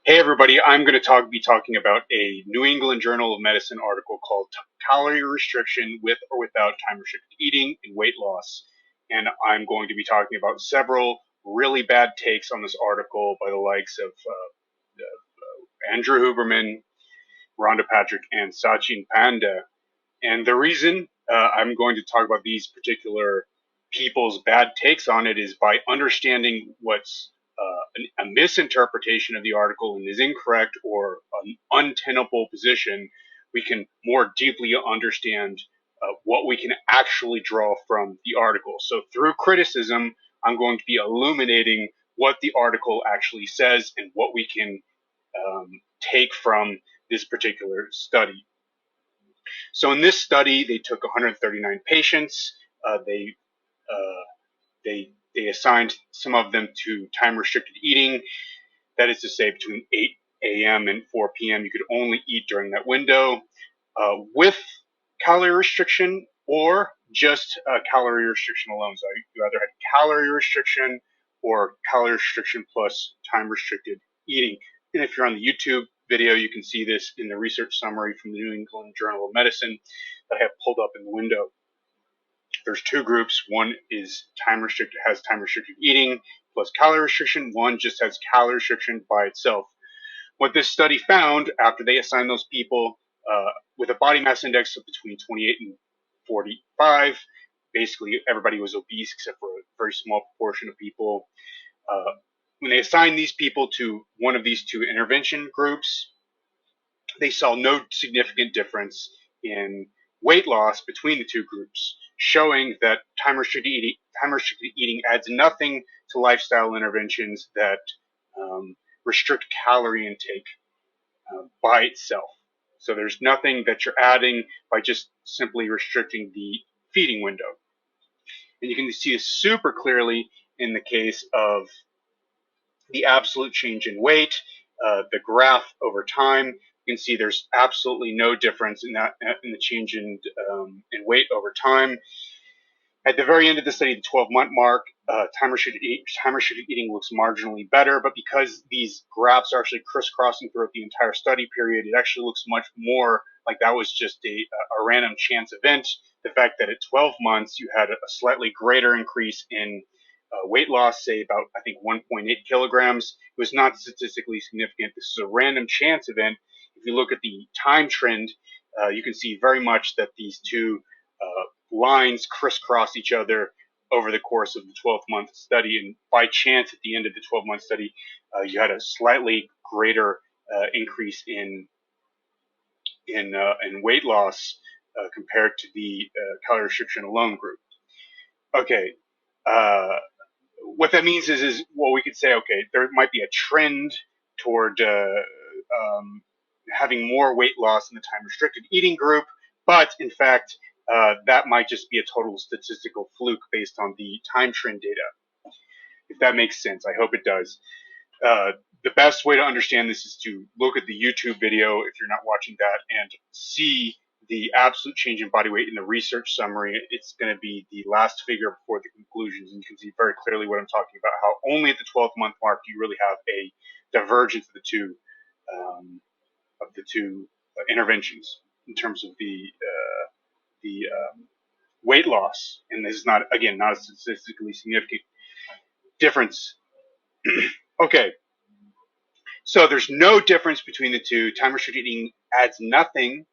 Hey everybody, I'm going to be talking about a New England Journal of Medicine article called Calorie Restriction with or Without Time Restricted Eating and Weight Loss. And I'm going to be talking about several really bad takes on this article by the likes of Andrew Huberman, Rhonda Patrick, and Satchin Panda. And the reason I'm going to talk about these particular people's bad takes on it is by understanding what's a misinterpretation of the article and is incorrect or an untenable position, we can more deeply understand what we can actually draw from the article. So through criticism, I'm going to be illuminating what the article actually says and what we can take from this particular study. So in this study, they took 139 patients. Uh, they assigned some of them to time restricted eating. That is to say, between 8 a.m. and 4 p.m. you could only eat during that window, with calorie restriction or just calorie restriction alone. So you either had calorie restriction or calorie restriction plus time restricted eating. And if you're on the YouTube video, you can see this in the research summary from the New England Journal of Medicine that I have pulled up in the window. There's two groups. One is has time restricted eating plus calorie restriction. One just has calorie restriction by itself. What this study found after they assigned those people with a body mass index of between 28 and 45, basically everybody was obese except for a very small proportion of people. When they assigned these people to one of these two intervention groups, they saw no significant difference in weight loss between the two groups, showing that time restricted eating adds nothing to lifestyle interventions that restrict calorie intake by itself. So there's nothing that you're adding by just simply restricting the feeding window. And you can see this super clearly in the case of the absolute change in weight, the graph over time. You can see there's absolutely no difference in the change in weight over time. At the very end of the study, the 12-month mark, time restricted eating looks marginally better, but because these graphs are actually crisscrossing throughout the entire study period, it actually looks much more like that was just a random chance event. The fact that at 12 months you had a slightly greater increase in weight loss, say about, I think, 1.8 kilograms, was not statistically significant. This is a random chance event. If you look at the time trend, you can see very much that these two lines crisscross each other over the course of the 12-month study. And by chance, at the end of the 12-month study, you had a slightly greater increase in weight loss compared to the calorie restriction alone group. Okay, what that means is well, we could say, okay, there might be a trend toward having more weight loss in the time restricted eating group, but in fact, that might just be a total statistical fluke based on the time trend data. If that makes sense, I hope it does. The best way to understand this is to look at the YouTube video if you're not watching that and see the absolute change in body weight in the research summary. It's going to be the last figure before the conclusions, and you can see very clearly what I'm talking about, how only at the 12-month mark do you really have a divergence of the two interventions in terms of the weight loss. And this is not, again, not a statistically significant difference. Okay, so there's no difference between the two. Time restricted eating adds nothing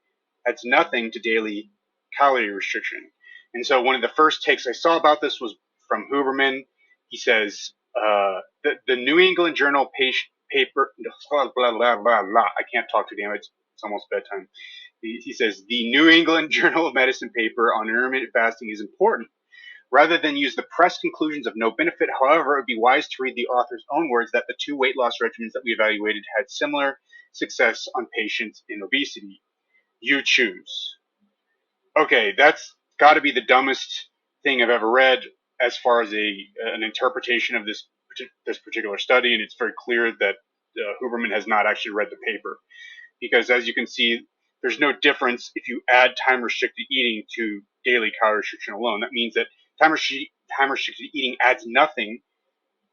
to daily calorie restriction. And so one of the first takes I saw about this was from Huberman. He says the New England Journal paper, blah, blah, blah, blah, blah. I can't talk too damn it. It's almost bedtime. He says the New England Journal of Medicine paper on intermittent fasting is important. Rather than use the press conclusions of no benefit, however, it would be wise to read the author's own words that the two weight loss regimens that we evaluated had similar success on patients in obesity. You choose. Okay, that's got to be the dumbest thing I've ever read as far as an interpretation of this particular study, and it's very clear that Huberman has not actually read the paper, because as you can see, there's no difference if you add time restricted eating to daily calorie restriction alone. That means that time restricted eating adds nothing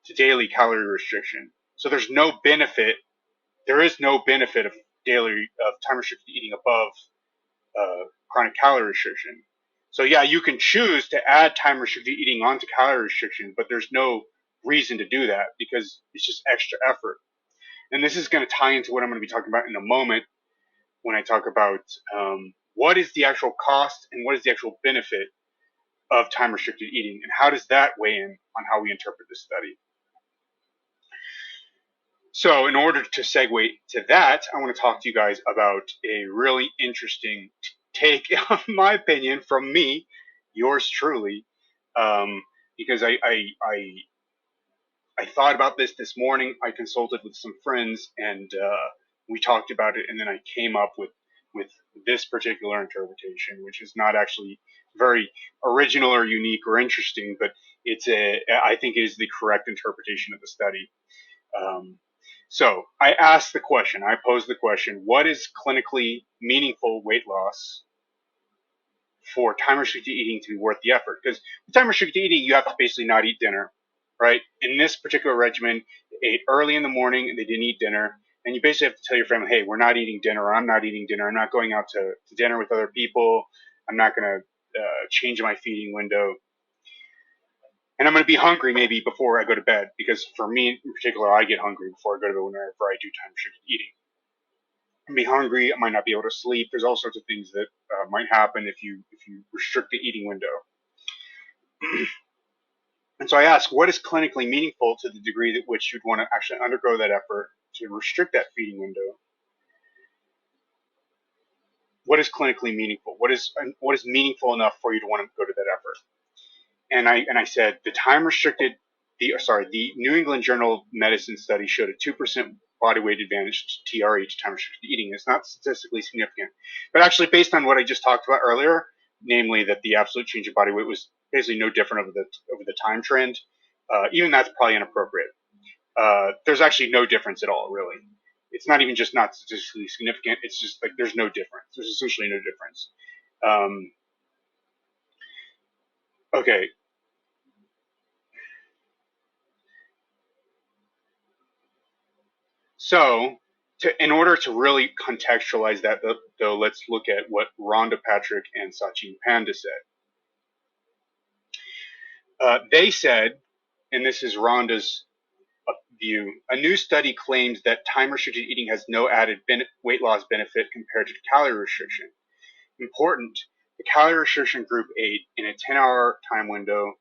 to daily calorie restriction. So there's no benefit there is no benefit of time restricted eating above chronic calorie restriction. So yeah, you can choose to add time restricted eating onto calorie restriction, but there's no reason to do that because it's just extra effort. And this is going to tie into what I'm going to be talking about in a moment when I talk about what is the actual cost and what is the actual benefit of time restricted eating and how does that weigh in on how we interpret this study. So in order to segue to that, I want to talk to you guys about a really interesting take, in my opinion, from me, yours truly, because I thought about this morning. I consulted with some friends and we talked about it, and then I came up with this particular interpretation, which is not actually very original or unique or interesting, but I think it is the correct interpretation of the study. So I posed the question, what is clinically meaningful weight loss for time restricted eating to be worth the effort? Because with time restricted eating, you have to basically not eat dinner, right? In this particular regimen, they ate early in the morning and they didn't eat dinner. And you basically have to tell your family, hey, we're not eating dinner, or I'm not eating dinner. I'm not going out to dinner with other people. I'm not going to change my feeding window. And I'm going to be hungry maybe before I go to bed, because for me in particular, I get hungry before I go to bed whenever I do time restricted eating. I'm going to be hungry. I might not be able to sleep. There's all sorts of things that might happen if you restrict the eating window. And so I ask, what is clinically meaningful to the degree that which you'd want to actually undergo that effort to restrict that feeding window? What is clinically meaningful? What is meaningful enough for you to want to go to that effort? And I said the New England Journal of Medicine study showed a 2% body weight advantage to TRE, to time restricted eating. It's not statistically significant, but actually based on what I just talked about earlier, namely that the absolute change of body weight was basically no different over the time trend, even that's probably inappropriate. There's actually no difference at all, really. It's not even just not statistically significant. It's just like there's no difference. There's essentially no difference. Okay. So, in order to really contextualize that, though, let's look at what Rhonda Patrick and Satchin Panda said. They said, and this is Rhonda's view, a new study claims that time-restricted eating has no added weight loss benefit compared to calorie restriction. Important, the calorie restriction group ate in a 10-hour time window.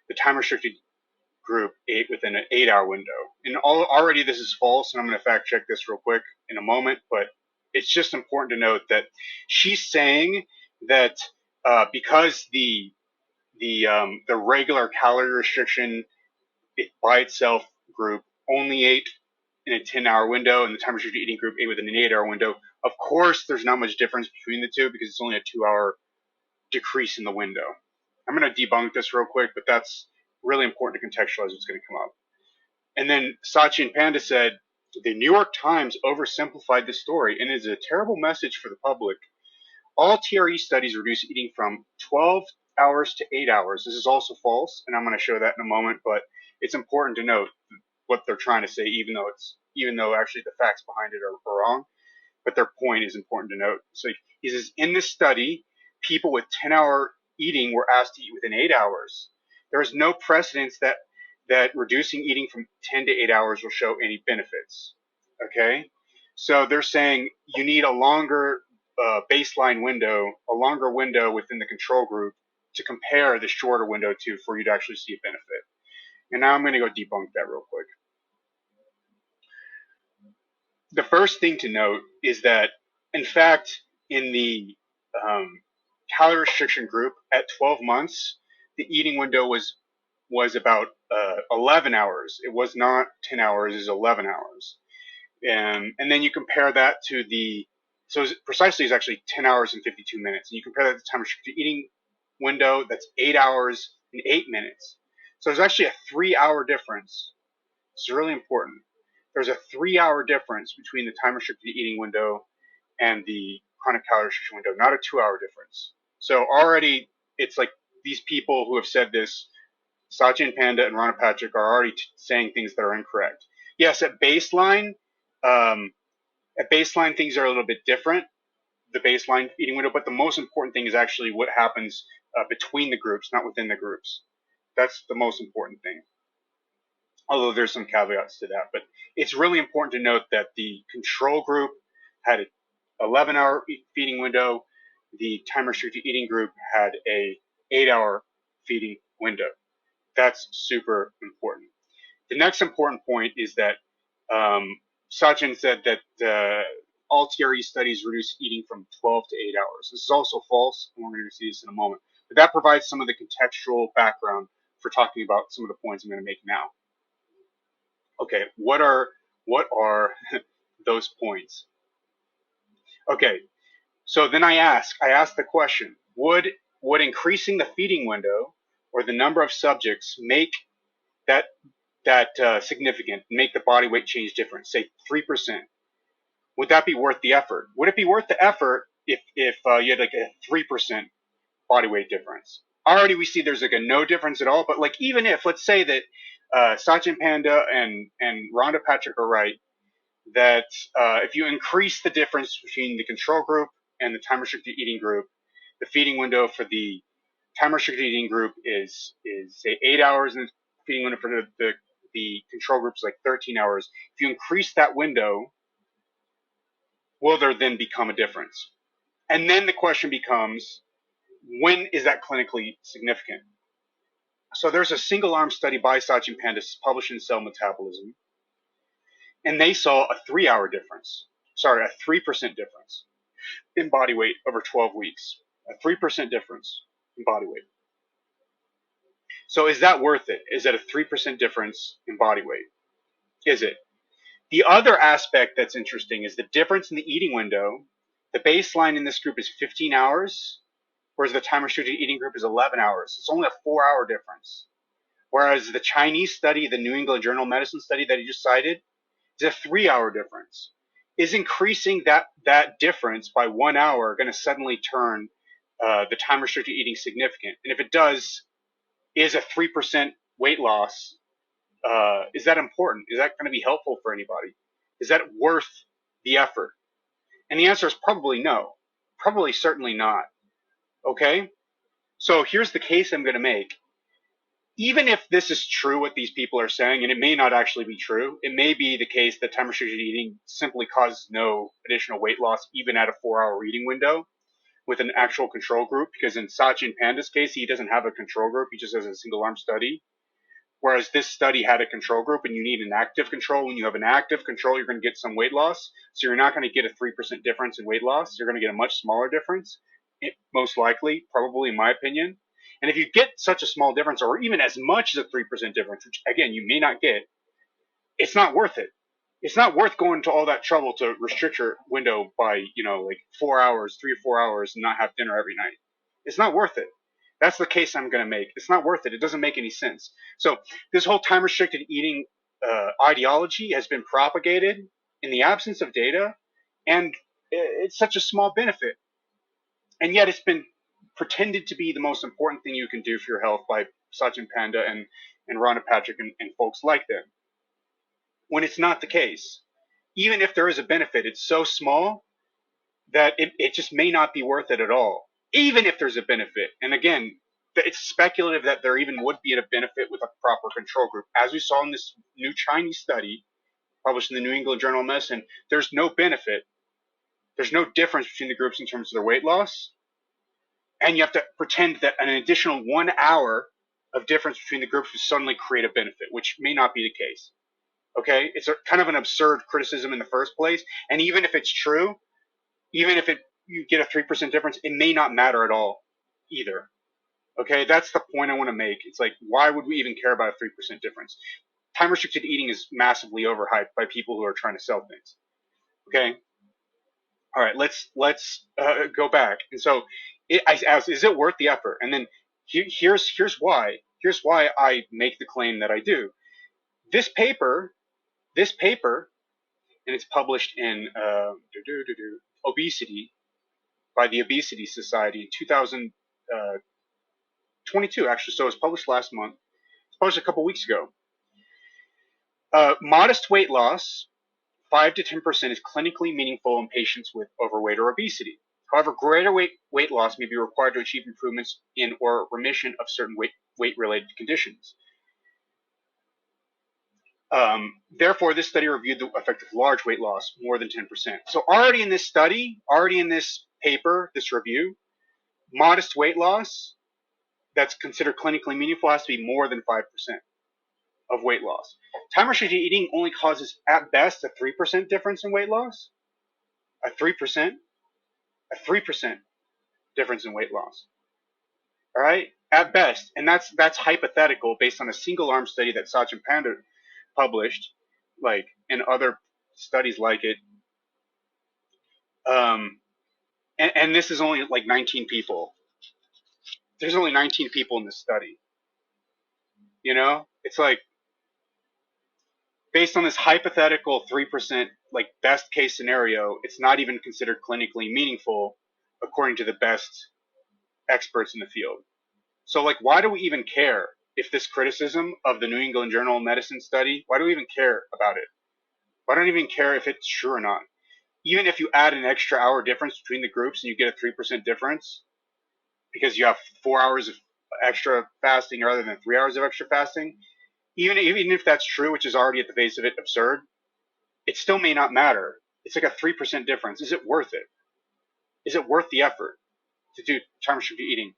The time-restricted group ate within an 8-hour window. And already this is false, and I'm going to fact check this real quick in a moment, but it's just important to note that she's saying that because the regular calorie restriction by itself group only ate in a 10-hour window and the time restricted eating group ate within an 8-hour window, of course there's not much difference between the two because it's only a 2-hour decrease in the window. I'm going to debunk this real quick, but that's really important to contextualize what's going to come up. And then Satchin Panda said, the New York Times oversimplified the story and is a terrible message for the public. All TRE studies reduce eating from 12 hours to 8 hours. This is also false, and I'm going to show that in a moment, but it's important to note what they're trying to say, even though actually the facts behind it are wrong, but their point is important to note. So he says, in this study, people with 10-hour eating were asked to eat within 8 hours. There is no precedence that reducing eating from 10 to 8 hours will show any benefits. Okay? So they're saying you need a longer baseline window, a longer window within the control group to compare the shorter window to for you to actually see a benefit. And now I'm going to go debunk that real quick. The first thing to note is that, in fact, in the calorie restriction group at 12 months, the eating window was about 11 hours. It was not 10 hours, it was 11 hours. And then you compare that to so precisely is actually 10 hours and 52 minutes. And you compare that to the time restricted eating window, that's 8 hours and 8 minutes. So there's actually a 3-hour difference. It's really important. There's a 3-hour difference between the time restricted eating window and the chronic calorie restriction window, not a 2-hour difference. So already it's like these people who have said this, Satchin Panda and Rhonda Patrick, are already saying things that are incorrect. Yes, at baseline, At baseline, things are a little bit different, the baseline eating window, but the most important thing is actually what happens between the groups, not within the groups. That's the most important thing, although there's some caveats to that. But it's really important to note that the control group had an 11-hour feeding window. The time-restricted eating group had a 8-hour feeding window. That's super important. The next important point is that Satchin said that all TRE studies reduce eating from 12 to 8 hours. This is also false, and we're going to see this in a moment. But that provides some of the contextual background for talking about some of the points I'm going to make now. Okay, what are those points? Okay, so then I asked the question: Would increasing the feeding window or the number of subjects make that significant, make the body weight change different, say 3%? Would that be worth the effort? Would it be worth the effort if you had like a 3% body weight difference? Already we see there's like a no difference at all, but like even if, let's say that Satchin Panda and Rhonda Patrick are right, that if you increase the difference between the control group and the time restricted eating group, the feeding window for the time restricted eating group is say 8 hours, and the feeding window for the control group is like 13 hours. If you increase that window, will there then become a difference? And then the question becomes, when is that clinically significant? So there's a single arm study by Satchin Pandas published in Cell Metabolism, and they saw a 3-hour difference. Sorry, a 3% difference in body weight over 12 weeks. A 3% difference in body weight. So is that worth it? Is that a 3% difference in body weight? Is it? The other aspect that's interesting is the difference in the eating window. The baseline in this group is 15 hours, whereas the time restricted eating group is 11 hours. It's only a 4-hour difference. Whereas the Chinese study, the New England Journal of Medicine study that he just cited, is a 3-hour difference. Is increasing that difference by 1 hour going to suddenly turn the time restricted eating significant? And if it does, is a 3% weight loss, is that important? Is that going to be helpful for anybody? Is that worth the effort? And the answer is probably no. Probably certainly not. Okay? So here's the case I'm going to make. Even if this is true, what these people are saying, and it may not actually be true, it may be the case that time restricted eating simply causes no additional weight loss even at a 4-hour eating window with an actual control group, because in Satchin Panda's case, he doesn't have a control group, he just has a single arm study. Whereas this study had a control group, and you need an active control. When you have an active control, you're going to get some weight loss. So you're not going to get a 3% difference in weight loss. You're going to get a much smaller difference, most likely, probably in my opinion. And if you get such a small difference, or even as much as a 3% difference, which again, you may not get, it's not worth it. It's not worth going to all that trouble to restrict your window by, like 4 hours, 3 or 4 hours, and not have dinner every night. It's not worth it. That's the case I'm going to make. It's not worth it. It doesn't make any sense. So this whole time-restricted eating ideology has been propagated in the absence of data, and it's such a small benefit. And yet it's been pretended to be the most important thing you can do for your health by Satchin Panda and Rhonda Patrick and folks like them, when it's not the case. Even if there is a benefit, it's so small that it just may not be worth it at all. Even if there's a benefit. And again, it's speculative that there even would be a benefit with a proper control group. As we saw in this new Chinese study published in the New England Journal of Medicine, there's no benefit. There's no difference between the groups in terms of their weight loss. And you have to pretend that an additional 1 hour of difference between the groups would suddenly create a benefit, which may not be the case. Okay? It's kind of an absurd criticism in the first place. And even if it's true, even if you get a 3% difference, it may not matter at all either. Okay, that's the point I want to make. It's like, why would we even care about a 3% difference? Time restricted eating is massively overhyped by people who are trying to sell things. Okay, all right, let's go back. And so I asked, is it worth the effort? And then here's why. Here's why I make the claim that I do. This paper, and it's published in Obesity by the Obesity Society in 2022, actually. So it was published last month. It's published a couple weeks ago. Modest weight loss 5 to 10% is clinically meaningful in patients with overweight or obesity. However, greater weight loss may be required to achieve improvements in or remission of certain weight-related conditions. Therefore, this study reviewed the effect of large weight loss, more than 10%. So already in this study, already in this paper, this review, modest weight loss that's considered clinically meaningful has to be more than 5% of weight loss. Time-restricted eating only causes, at best, a 3% difference in weight loss. A 3% difference in weight loss. All right, at best, and that's hypothetical based on a single-arm study that Satchin Panda published, and other studies like it. And this is only 19 people. There's only 19 people in this study. It's based on this hypothetical 3% best case scenario, it's not even considered clinically meaningful according to the best experts in the field. So why do we even care if this criticism of the New England Journal of Medicine study, why do we even care about it? Why don't we even care if it's true or not? Even if you add an extra hour difference between the groups and you get a 3% difference because you have 4 hours of extra fasting rather than 3 hours of extra fasting, even if that's true, which is already at the base of it absurd, it still may not matter. It's a 3% difference. Is it worth it? Is it worth the effort to do time-restricted eating?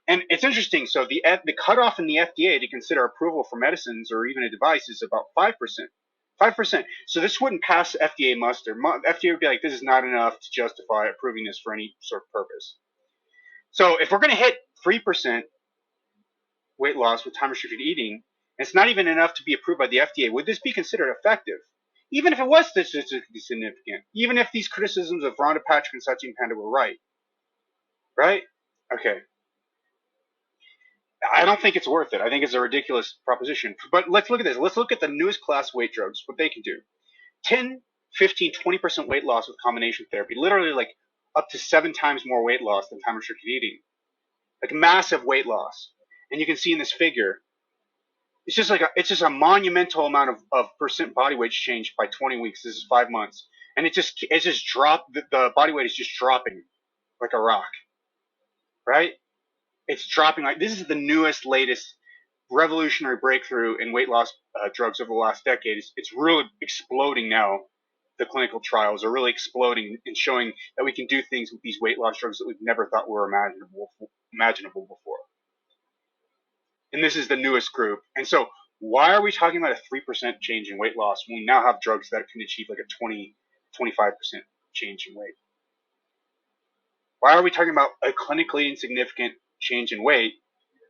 And it's interesting. So the cutoff in the FDA to consider approval for medicines or even a device is about 5%. 5%. So this wouldn't pass FDA muster. FDA would be like, this is not enough to justify approving this for any sort of purpose. So if we're going to hit 3% weight loss with time-restricted eating, and it's not even enough to be approved by the FDA, would this be considered effective? Even if it was statistically significant, even if these criticisms of Rhonda Patrick and Satchin Panda were right? Okay. I don't think it's worth it. I think it's a ridiculous proposition. But let's look at this. Let's look at the newest class weight drugs, what they can do. 10, 15, 20% weight loss with combination therapy, literally up to 7 times more weight loss than time-restricted eating. Massive weight loss. And you can see in this figure, it's just a monumental amount of percent body weight change by 20 weeks. This is 5 months. And it just dropped, the body weight is just dropping like a rock, right? It's dropping this is the newest, latest revolutionary breakthrough in weight loss drugs over the last decade. It's really exploding now. The clinical trials are really exploding and showing that we can do things with these weight loss drugs that we've never thought were imaginable before. And this is the newest group. And so why are we talking about a 3% change in weight loss when we now have drugs that can achieve a 20, 25% change in weight? Why are we talking about a clinically insignificant change in weight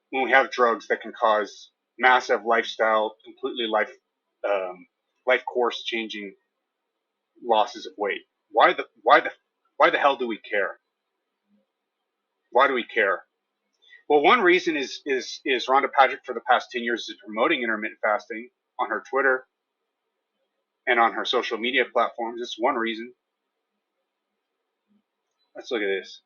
when we have drugs that can cause massive lifestyle, completely life course changing losses of weight? Why the hell do we care? Why do we care? Well, one reason is Rhonda Patrick for the past 10 years is promoting intermittent fasting on her Twitter and on her social media platforms. That's one reason. Let's look at this.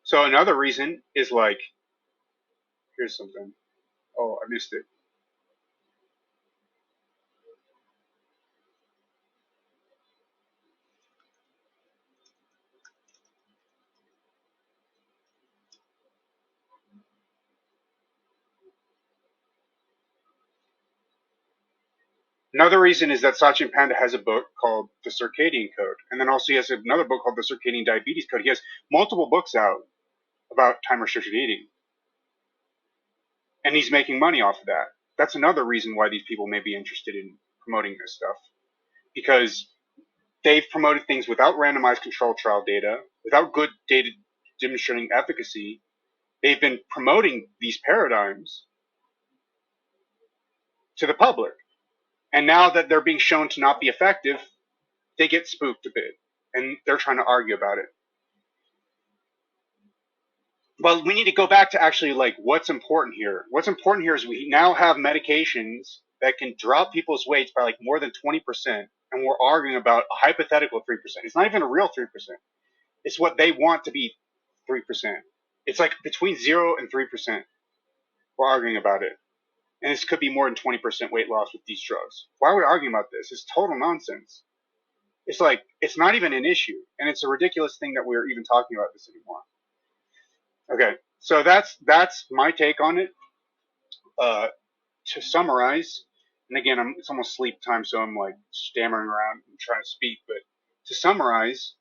So another reason is here's something. Oh, I missed it. Another reason is that Satchin Panda has a book called The Circadian Code. And then also he has another book called The Circadian Diabetes Code. He has multiple books out about time-restricted eating. And he's making money off of that. That's another reason why these people may be interested in promoting this stuff. Because they've promoted things without randomized controlled trial data, without good data demonstrating efficacy. They've been promoting these paradigms to the public. And now that they're being shown to not be effective, they get spooked a bit. And they're trying to argue about it. Well, we need to go back to actually what's important here. What's important here is we now have medications that can drop people's weights by more than 20%. And we're arguing about a hypothetical 3%. It's not even a real 3%. It's what they want to be 3%. It's like between 0 and 3%. We're arguing about it. And this could be more than 20% weight loss with these drugs. Why are we arguing about this? It's total nonsense. It's like, it's not even an issue. And it's a ridiculous thing that we're even talking about this anymore. Okay, so that's my take on it. To summarize, and again, it's almost sleep time, so I'm like stammering around and trying to speak. But to summarize,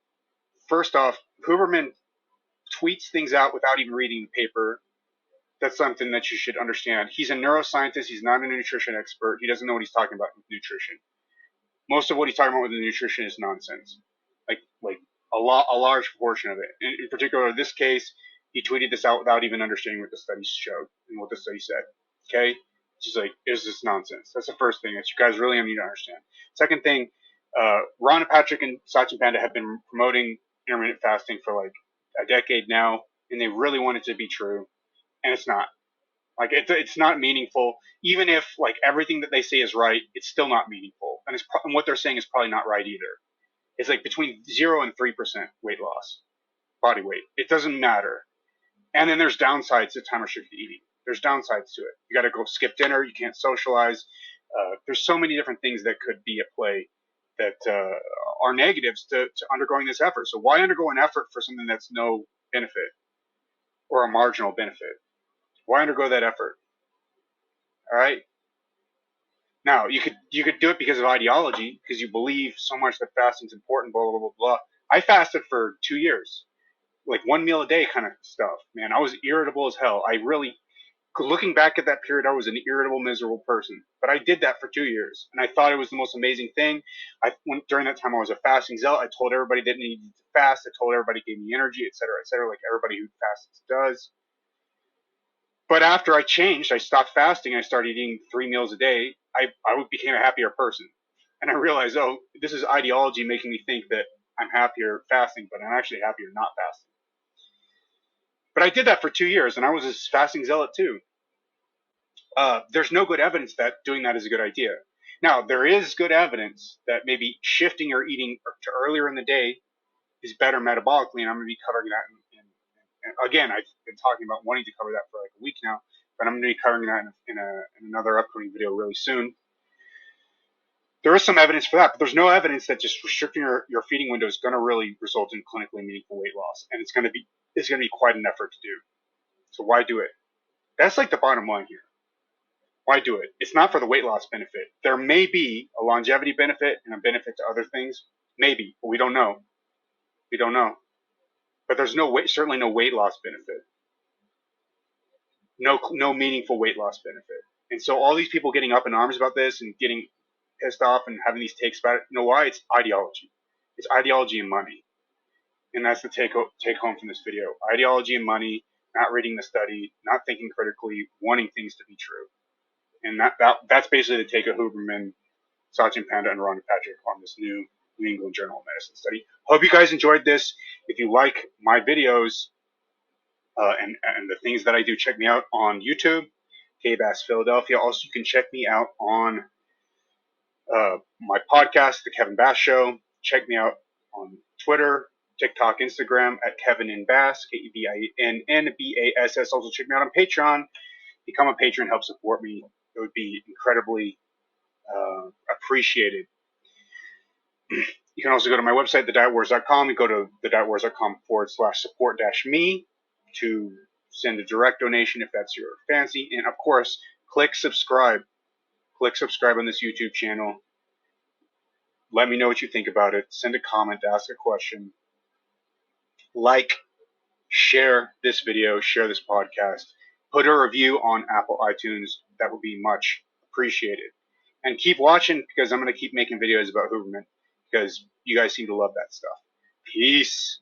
first off, Huberman tweets things out without even reading the paper. That's something that you should understand. He's a neuroscientist. He's not a nutrition expert. He doesn't know what he's talking about with nutrition. Most of what he's talking about with the nutrition is nonsense. Like a large portion of it. In particular, in this case, he tweeted this out without even understanding what the studies showed and what the study said. Okay? It's just like, is this nonsense? That's the first thing that you guys really need to understand. Second thing, Rhonda Patrick and Satchin Panda have been promoting intermittent fasting for like a decade now, and they really want it to be true, and it's not. Like it's not meaningful. Even if like everything that they say is right, it's still not meaningful, and and what they're saying is probably not right either. It's like between 0 and 3% weight loss, body weight. It doesn't matter. And then there's downsides to time restricted eating. There's downsides to it. You got to go skip dinner. You can't socialize. There's so many different things that could be at play that are negatives to undergoing this effort. So why undergo an effort for something that's no benefit or a marginal benefit? Why undergo that effort? All right. Now you could do it because of ideology, because you believe so much that fasting's important. Blah blah blah blah. I fasted for 2 years, like one meal a day kind of stuff. Man, I was irritable as hell. I really, looking back at that period, I was an irritable, miserable person. But I did that for 2 years, and I thought it was the most amazing thing. During that time, I was a fasting zealot. I told everybody that needed to fast. I told everybody it gave me energy, etc., like everybody who fasts does. But after I changed, I stopped fasting. I started eating 3 meals a day. I became a happier person, and I realized, oh, this is ideology making me think that I'm happier fasting, but I'm actually happier not fasting. But I did that for 2 years, and I was a fasting zealot too. There's no good evidence that doing that is a good idea. Now, there is good evidence that maybe shifting your eating to earlier in the day is better metabolically, and I'm going to be covering that. And again, I've been talking about wanting to cover that for like a week now, but I'm going to be covering that in another upcoming video really soon. There is some evidence for that, but there's no evidence that just restricting your feeding window is going to really result in clinically meaningful weight loss, and it's going to be quite an effort to do. So why do it? That's like the bottom line here. Why do it? It's not for the weight loss benefit. There may be a longevity benefit and a benefit to other things, maybe, but we don't know. We don't know. But there's certainly no weight loss benefit. No meaningful weight loss benefit. And so all these people getting up in arms about this and getting pissed off and having these takes about it, you know why? It's ideology. It's ideology and money. And that's the take home from this video. Ideology and money, not reading the study, not thinking critically, wanting things to be true. And that's basically the take of Huberman, Satchin Panda, and Rhonda Patrick on this new New England Journal of Medicine study. Hope you guys enjoyed this. If you like my videos and the things that I do, check me out on YouTube, KBass Philadelphia. Also, you can check me out on my podcast, The Kevin Bass Show. Check me out on Twitter, TikTok, Instagram at Kevin in Bass, KevinnNBass. Also, check me out on Patreon. Become a patron, help support me. It would be incredibly appreciated. You can also go to my website, thedietwars.com, and go to thedietwars.com/support-me to send a direct donation if that's your fancy. And of course, click subscribe. Click subscribe on this YouTube channel. Let me know what you think about it. Send a comment, ask a question. Like, share this video, share this podcast. Put a review on Apple iTunes. That would be much appreciated. And keep watching because I'm going to keep making videos about Huberman because you guys seem to love that stuff. Peace.